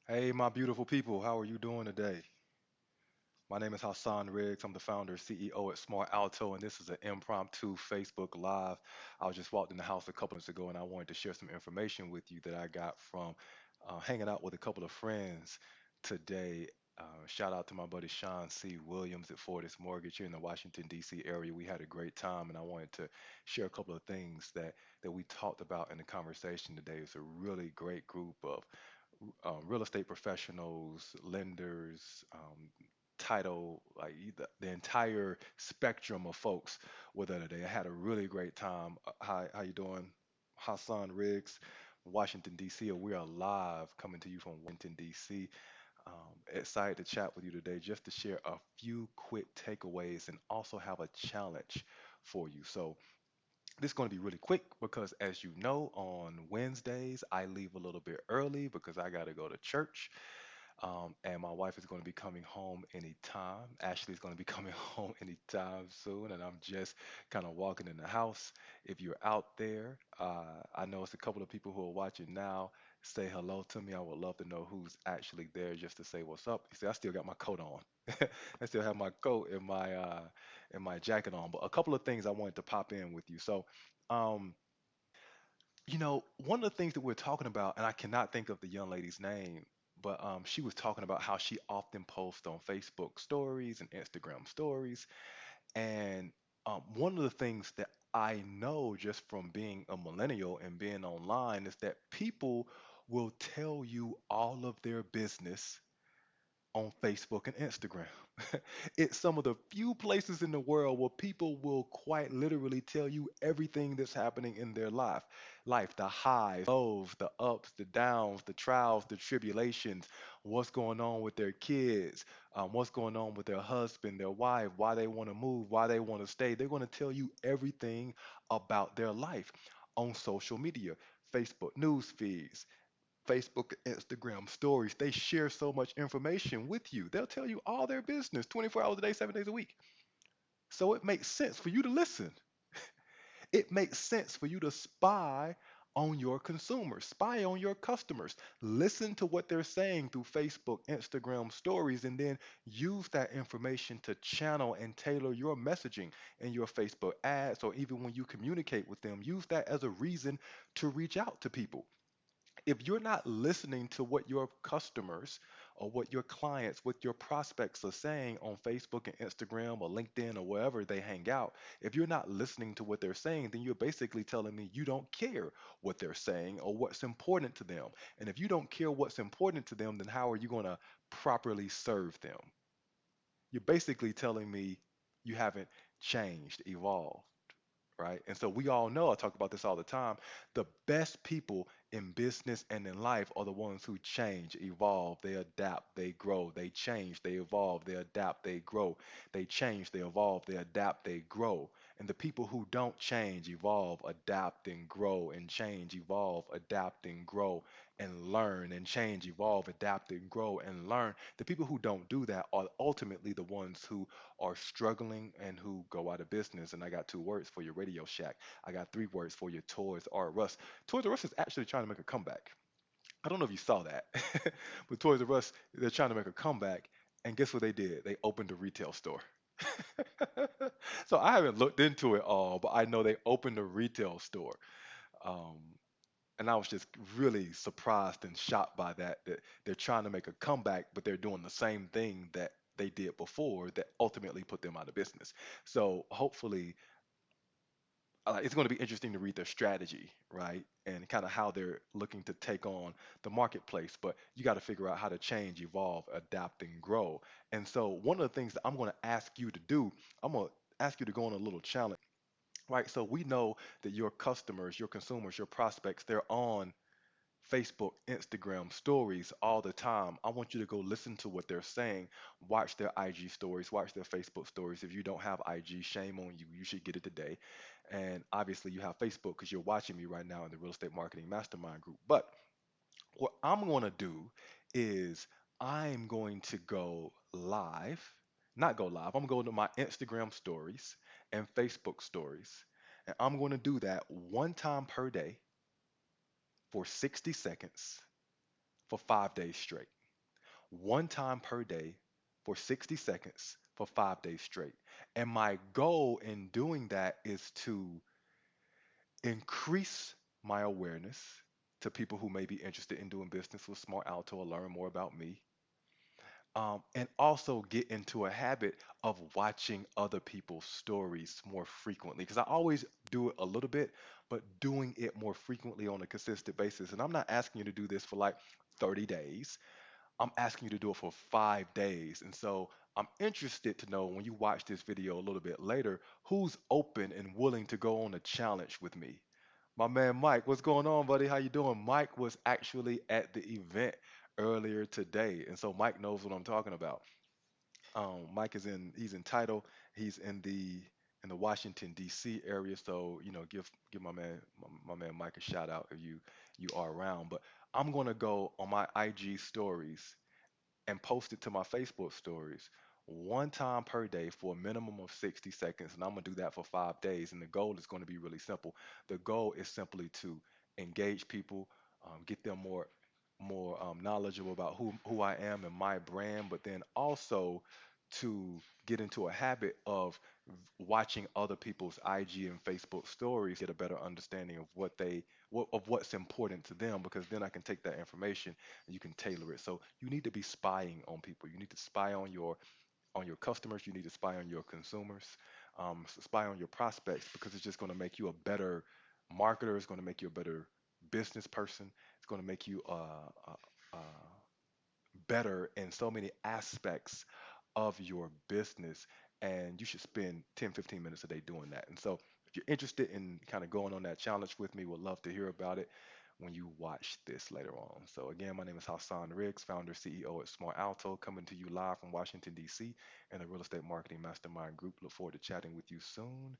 Hey, my beautiful people, how are you doing today? My name is Hassan Riggs. I'm the founder and CEO at Smart Alto, and this is an impromptu Facebook Live. I was just walked in the house a couple minutes ago, and I wanted to share some information with you that I got from hanging out with a couple of friends today. Shout out to my buddy Sean C. Williams at Fortis Mortgage here in the Washington, D.C. area. We had a great time, and I wanted to share a couple of things that we talked about in the conversation today. It's a really great group of real estate professionals, lenders, title, like the entire spectrum of folks were there today. I had a really great time. Hi, how you doing? Hassan Riggs, Washington D.C. We are live coming to you from Washington D.C. Excited to chat with you today, just to share a few quick takeaways and also have a challenge for you. So this is going to be really quick because, as you know, on Wednesdays I leave a little bit early because I got to go to church. And my wife is going to be coming home anytime. Ashley's going to be coming home anytime soon, and I'm just kind of walking in the house. If you're out there, I know it's a couple of people who are watching now. Say hello to me. I would love to know who's actually there just to say what's up. You see, I still got my coat on. I still have my coat and my jacket on. But a couple of things I wanted to pop in with you. So, um, one of the things that we're talking about, and I cannot think of the young lady's name, but she was talking about how she often posts on Facebook stories and Instagram stories. And one of the things that I know just from being a millennial and being online is that people will tell you all of their business on Facebook and Instagram. It's some of the few places in the world where people will quite literally tell you everything that's happening in their life, the highs, lows, the ups, the downs, the trials, the tribulations, what's going on with their kids, what's going on with their husband, their wife, why they want to move, why they want to stay. They're going to tell you everything about their life on social media, Facebook news feeds, Facebook, Instagram stories. They share so much information with you. They'll tell you all their business 24 hours a day, 7 days a week. So it makes sense for you to listen. It makes sense for you to spy on your consumers, spy on your customers. Listen to what they're saying through Facebook, Instagram stories, and then use that information to channel and tailor your messaging in your Facebook ads, or even when you communicate with them, use that as a reason to reach out to people. If you're not listening to what your customers or what your clients, what your prospects are saying on Facebook and Instagram or LinkedIn or wherever they hang out, if you're not listening to what they're saying, then you're basically telling me you don't care what they're saying or what's important to them. And if you don't care what's important to them, then how are you going to properly serve them? You're basically telling me you haven't changed, evolved, right? And so we all know, I talk about this all the time, the best people in business and in life are the ones who change, evolve, they adapt, they grow, they change, they evolve, they adapt, they grow, they change, they evolve, they adapt, they grow. And the people who don't change, evolve, adapt, and grow, and change, evolve, adapt, and grow, and learn, and change, evolve, adapt, and grow, and learn. The people who don't do that are ultimately the ones who are struggling and who go out of business. And I got two words for your Radio Shack. I got three words for your Toys R Us. Toys R Us is actually trying to make a comeback. I don't know if you saw that, but Toys R Us, they're trying to make a comeback. And guess what they did? They opened a retail store. So I haven't looked into it all, but I know they opened a retail store. Um, and I was just really surprised and shocked by that, that they're trying to make a comeback, but they're doing the same thing that they did before that ultimately put them out of business. So hopefully, it's going to be interesting to read their strategy, right? And kind of how they're looking to take on the marketplace. But you got to figure out how to change, evolve, adapt, and grow. And so, one of the things that I'm going to ask you to do, I'm going to ask you to go on a little challenge, right? So, we know that your customers, your consumers, your prospects, they're on Facebook, Instagram stories all the time. I want you to go listen to what they're saying, watch their IG stories, watch their Facebook stories. If you don't have IG, shame on you. You should get it today. And obviously, you have Facebook because you're watching me right now in the Real Estate Marketing Mastermind group. But what I'm going to do is I'm going to go live, not go live, I'm going to go to my Instagram stories and Facebook stories. And I'm going to do that one time per day for 60 seconds for 5 days straight. one time per day for 60 seconds for 5 days straight. And my goal in doing that is to increase my awareness to people who may be interested in doing business with Smart Alto or learn more about me, and also get into a habit of watching other people's stories more frequently. Because I always do it a little bit, but doing it more frequently on a consistent basis. And I'm not asking you to do this for like 30 days. I'm asking you to do it for 5 days. And so I'm interested to know when you watch this video a little bit later, who's open and willing to go on a challenge with me. My man Mike, what's going on, buddy? How you doing? Mike was actually at the event earlier today, and so Mike knows what I'm talking about. Mike is he's in title, he's in the Washington D.C. area, so give my man Mike a shout out if you are around. But I'm gonna go on my IG stories and post it to my Facebook stories one time per day for a minimum of 60 seconds. And I'm going to do that for 5 days. And the goal is going to be really simple. The goal is simply to engage people, get them more knowledgeable about who I am and my brand, but then also to get into a habit of watching other people's IG and Facebook stories, get a better understanding of of what's important to them, because then I can take that information and you can tailor it. So you need to be spying on people. You need to spy on your customers. You need to spy on your consumers, spy on your prospects, because it's just going to make you a better marketer. It's going to make you a better business person. It's going to make you better in so many aspects of your business. And you should spend 10, 15 minutes a day doing that. And so if you're interested in kind of going on that challenge with me, would love to hear about it when you watch this later on. So again, my name is Hassan Riggs, founder, CEO at Smart Alto, coming to you live from Washington, D.C. and the Real Estate Marketing Mastermind Group. Look forward to chatting with you soon.